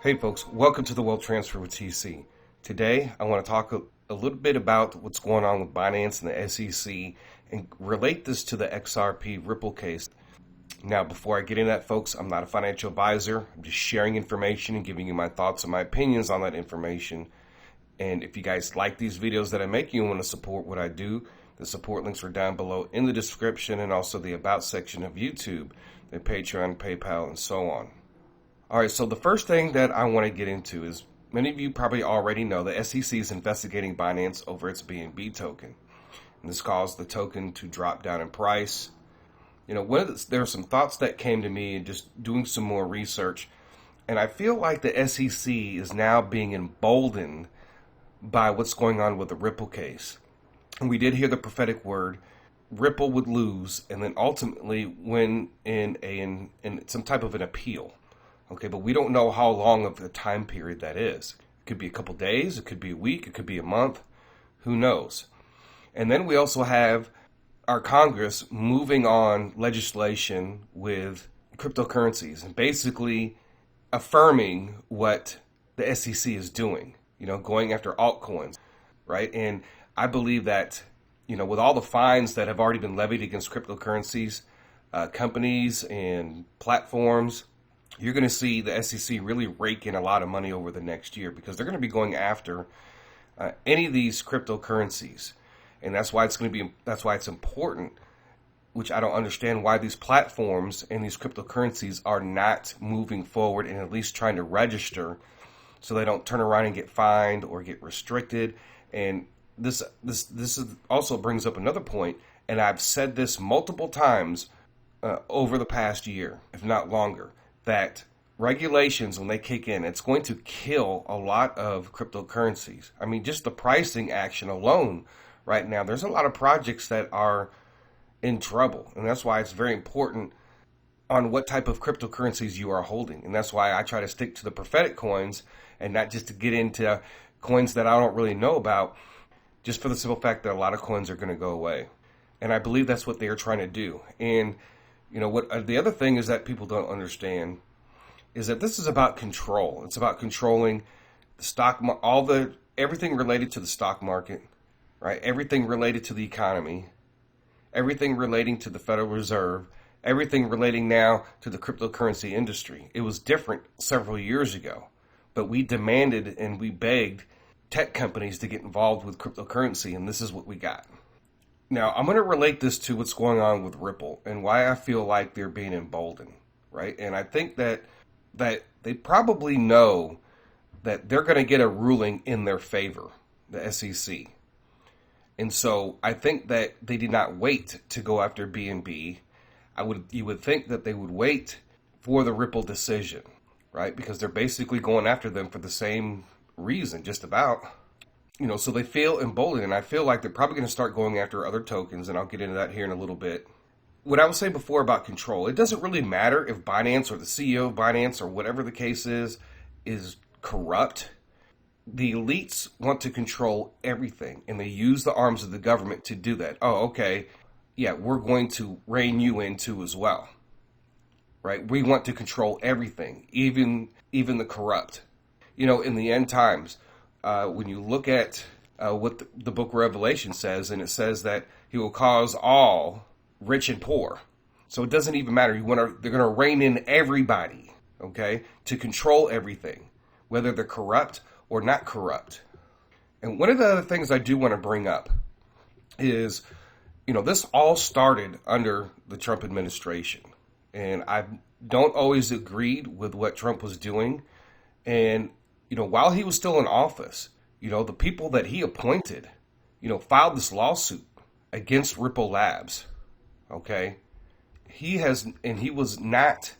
Hey folks, welcome to the Wealth Transfer with TC. Today I want to talk a little bit about what's going on with Binance and the SEC and relate this to the XRP Ripple case. Now, before I get into that, folks, I'm not a financial advisor. I'm just sharing information and giving you my thoughts and my opinions on that information. And if you guys like these videos that I make, you want to support what I do, the support links are down below in the description and also the About section of YouTube, the Patreon, PayPal, and so on. All right, so the first thing that I want to get into is many of you probably already know the SEC is investigating Binance over its BNB token. And this caused the token to drop down in price. You know, there are some thoughts that came to me and just doing some more research. And I feel like the SEC is now being emboldened by what's going on with the Ripple case. And we did hear the prophetic word, Ripple would lose and then ultimately win in some type of an appeal. Okay, but we don't know how long of a time period that is. It could be a couple days, it could be a week, it could be a month, who knows? And then we also have our Congress moving on legislation with cryptocurrencies and basically affirming what the SEC is doing, going after altcoins, right? And I believe that, with all the fines that have already been levied against cryptocurrencies, companies and platforms, you're going to see the SEC really rake in a lot of money over the next year because they're going to be going after any of these cryptocurrencies. And that's why it's important, which I don't understand why these platforms and these cryptocurrencies are not moving forward and at least trying to register so they don't turn around and get fined or get restricted. And this also brings up another point, and I've said this multiple times over the past year, if not longer, that regulations, when they kick in, it's going to kill a lot of cryptocurrencies. I mean, just the pricing action alone right now, there's a lot of projects that are in trouble. And that's why it's very important on what type of cryptocurrencies you are holding. And that's why I try to stick to the prophetic coins and not just to get into coins that I don't really know about, just for the simple fact that a lot of coins are going to go away. And I believe that's what they are trying to do. And the other thing is that people don't understand is that this is about control. It's about controlling the stock, everything related to the stock market, right? Everything related to the economy, everything relating to the Federal Reserve, everything relating now to the cryptocurrency industry. It was different several years ago, but we demanded and we begged tech companies to get involved with cryptocurrency, and this is what we got. Now, I'm going to relate this to what's going on with Ripple and why I feel like they're being emboldened, right? And I think that they probably know that they're going to get a ruling in their favor, the SEC. And so I think that they did not wait to go after BNB. You would think that they would wait for the Ripple decision, right? Because they're basically going after them for the same reason, just about. So they feel emboldened, and I feel like they're probably going to start going after other tokens, and I'll get into that here in a little bit. What I was saying before about control, it doesn't really matter if Binance or the CEO of Binance or whatever the case is corrupt. The elites want to control everything, and they use the arms of the government to do that. Oh, okay, yeah, we're going to rein you in too as well, right? We want to control everything, even the corrupt. In the end times, when you look at what the book of Revelation says, and it says that he will cause all, rich and poor. So it doesn't even matter. They're going to rein in everybody, okay, to control everything, whether they're corrupt or not corrupt. And one of the other things I do want to bring up is, this all started under the Trump administration. And I don't always agree with what Trump was doing. And while he was still in office, the people that he appointed, filed this lawsuit against Ripple Labs. Okay. He was not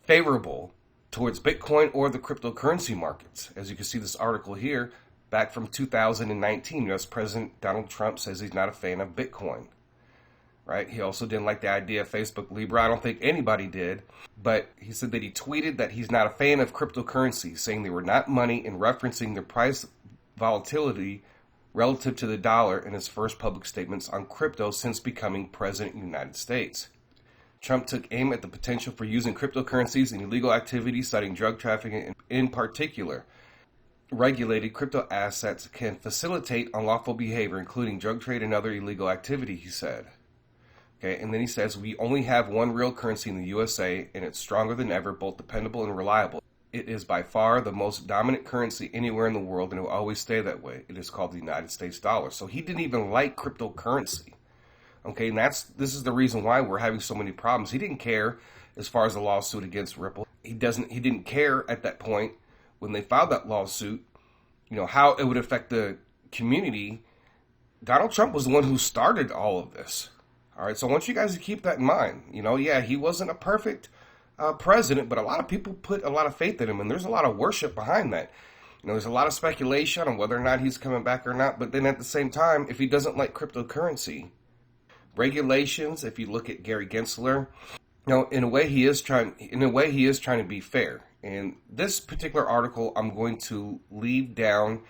favorable towards Bitcoin or the cryptocurrency markets. As you can see this article here, back from 2019, U.S. President Donald Trump says he's not a fan of Bitcoin. Right? He also didn't like the idea of Facebook Libra. I don't think anybody did. But he said that he tweeted that he's not a fan of cryptocurrencies, saying they were not money and referencing the price volatility relative to the dollar in his first public statements on crypto since becoming president of the United States. Trump took aim at the potential for using cryptocurrencies in illegal activities, citing drug trafficking in particular. Regulated crypto assets can facilitate unlawful behavior, including drug trade and other illegal activity, he said. Okay, and then he says, we only have one real currency in the USA, and it's stronger than ever, both dependable and reliable. It is by far the most dominant currency anywhere in the world, and it will always stay that way. It is called the United States dollar. So he didn't even like cryptocurrency. Okay, and this is the reason why we're having so many problems. He didn't care as far as the lawsuit against Ripple. He didn't care at that point when they filed that lawsuit, how it would affect the community. Donald Trump was the one who started all of this. All right, so I want you guys to keep that in mind. Yeah, he wasn't a perfect president, but a lot of people put a lot of faith in him, and there's a lot of worship behind that. There's a lot of speculation on whether or not he's coming back or not, but then at the same time, if he doesn't like cryptocurrency, regulations, if you look at Gary Gensler, in a way he is trying to be fair. And this particular article I'm going to leave down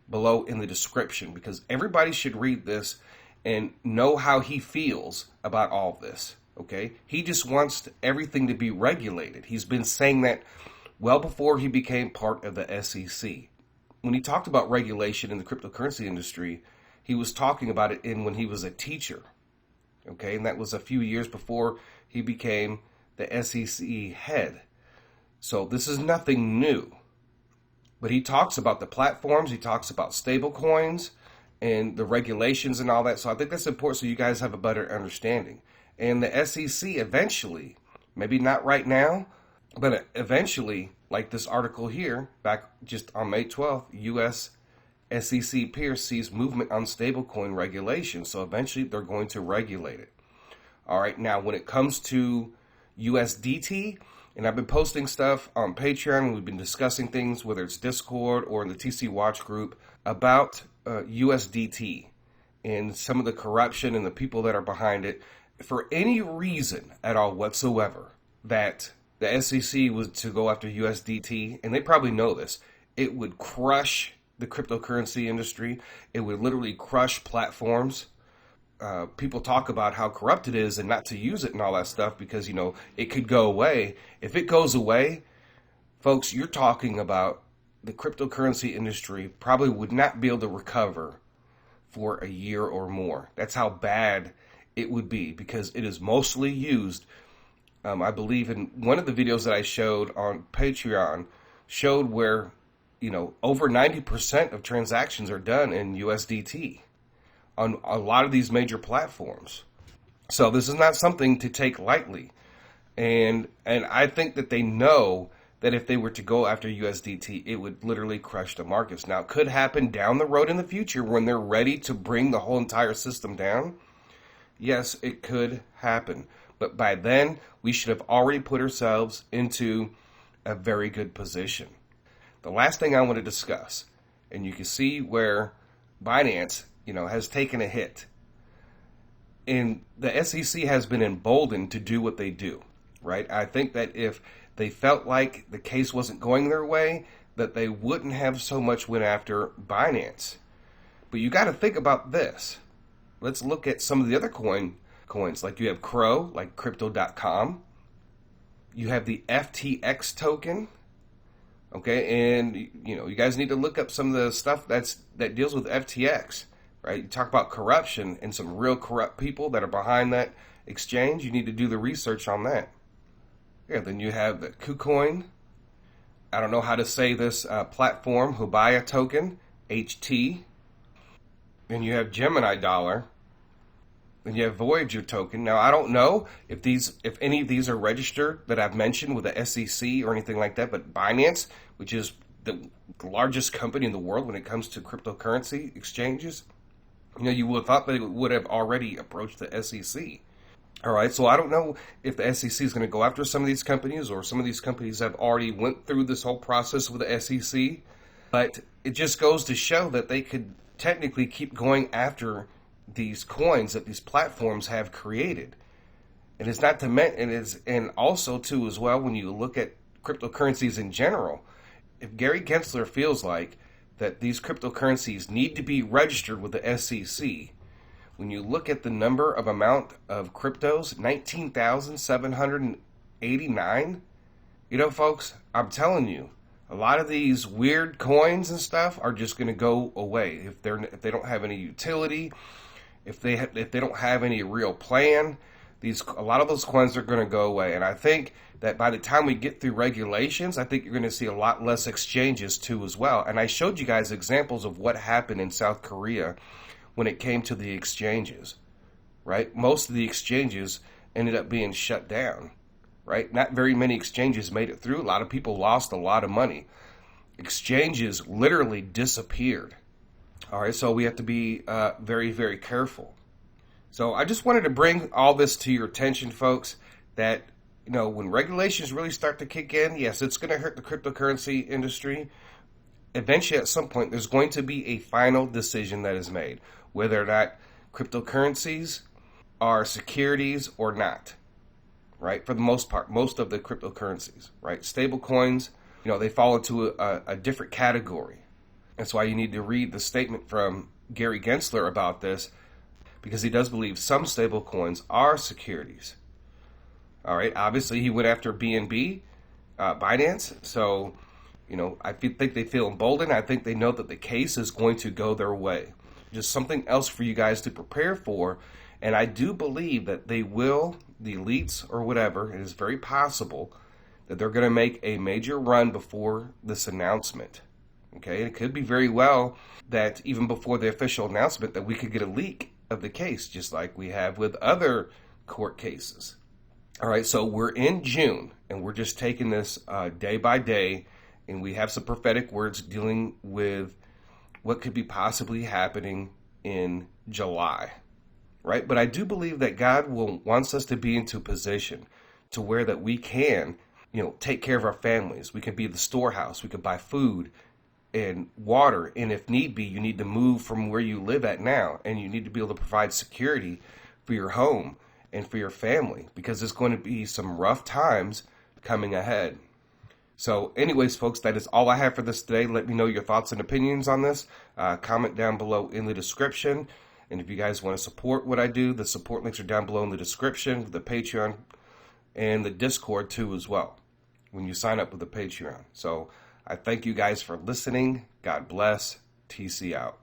below in the description because everybody should read this and know how he feels about all of this. Okay, he just wants everything to be regulated. He's been saying that well before he became part of the SEC. When he talked about regulation in the cryptocurrency industry, he was talking about it when he was a teacher. Okay, and that was a few years before he became the SEC head. So this is nothing new. But he talks about the platforms, he talks about stable coins and the regulations and all that. So I think that's important so you guys have a better understanding. And the SEC eventually, maybe not right now, but eventually, like this article here, back just on May 12th, U.S. SEC peers sees movement on stablecoin regulation. So eventually they're going to regulate it. All right, now when it comes to USDT, and I've been posting stuff on Patreon, we've been discussing things, whether it's Discord or in the TC Watch group, about USDT and some of the corruption and the people that are behind it. For any reason at all whatsoever that the SEC was to go after USDT, and they probably know this, it would crush the cryptocurrency industry. It would literally crush platforms. People talk about how corrupt it is and not to use it and all that stuff because, it could go away. If it goes away, folks, you're talking about the cryptocurrency industry probably would not be able to recover for a year or more. That's how bad it would be because it is mostly used. I believe in one of the videos that I showed on Patreon showed where, over 90% of transactions are done in USDT on a lot of these major platforms. So this is not something to take lightly. And I think that they know that if they were to go after USDT, it would literally crush the markets. Now, it could happen down the road in the future when they're ready to bring the whole entire system down. Yes, it could happen. But by then, we should have already put ourselves into a very good position. The last thing I want to discuss, and you can see where Binance, has taken a hit. And the SEC has been emboldened to do what they do, right? I think that if they felt like the case wasn't going their way, that they wouldn't have so much went after Binance. But you got to think about this. Let's look at some of the other coins. Like you have Crow, like Crypto.com. You have the FTX token. Okay, and you guys need to look up some of the stuff that deals with FTX. Right? You talk about corruption and some real corrupt people that are behind that exchange. You need to do the research on that. Yeah, then you have the Kucoin. I don't know how to say this platform, Hubaya token, HT. Then you have Gemini dollar. Then you have Voyager token. Now, I don't know if any of these are registered that I've mentioned with the SEC or anything like that, but Binance, which is the largest company in the world when it comes to cryptocurrency exchanges, you would have thought that it would have already approached the SEC. All right, so I don't know if the SEC is going to go after some of these companies or some of these companies have already went through this whole process with the SEC, but it just goes to show that they could technically keep going after these coins that these platforms have created. And it's not to and also too as well when you look at cryptocurrencies in general, if Gary Gensler feels like that these cryptocurrencies need to be registered with the SEC, when you look at the amount of cryptos, 19,789, folks, I'm telling you, a lot of these weird coins and stuff are just going to go away if they don't have any utility, if they don't have any real plan. A lot of those coins are going to go away, and I think that by the time we get through regulations, I think you're going to see a lot less exchanges too as well. And I showed you guys examples of what happened in South Korea when it came to the exchanges, right? Most of the exchanges ended up being shut down. Right? Not very many exchanges made it through. A lot of people lost a lot of money. Exchanges literally disappeared. All right, so we have to be very, very careful. So I just wanted to bring all this to your attention, folks, that, when regulations really start to kick in, yes, it's going to hurt the cryptocurrency industry. Eventually, at some point, there's going to be a final decision that is made, whether or not cryptocurrencies are securities or not. Right, for the most part, most of the cryptocurrencies, right? Stable coins, they fall into a different category. That's why you need to read the statement from Gary Gensler about this, because he does believe some stable coins are securities. All right, obviously he went after BNB, Binance, so, I think they feel emboldened. I think they know that the case is going to go their way. Just something else for you guys to prepare for. And I do believe that they will, the elites or whatever, it is very possible that they're going to make a major run before this announcement. Okay, it could be very well that even before the official announcement that we could get a leak of the case, just like we have with other court cases. All right, so we're in June, and we're just taking this day by day, and we have some prophetic words dealing with what could be possibly happening in July. Right? But I do believe that God wants us to be into a position to where that we can, take care of our families. We can be the storehouse. We can buy food and water. And if need be, you need to move from where you live at now. And you need to be able to provide security for your home and for your family, because there's going to be some rough times coming ahead. So anyways, folks, that is all I have for this today. Let me know your thoughts and opinions on this. Comment down below in the description. And if you guys want to support what I do, the support links are down below in the description, the Patreon, and the Discord too as well, when you sign up with the Patreon. So I thank you guys for listening. God bless. TC out.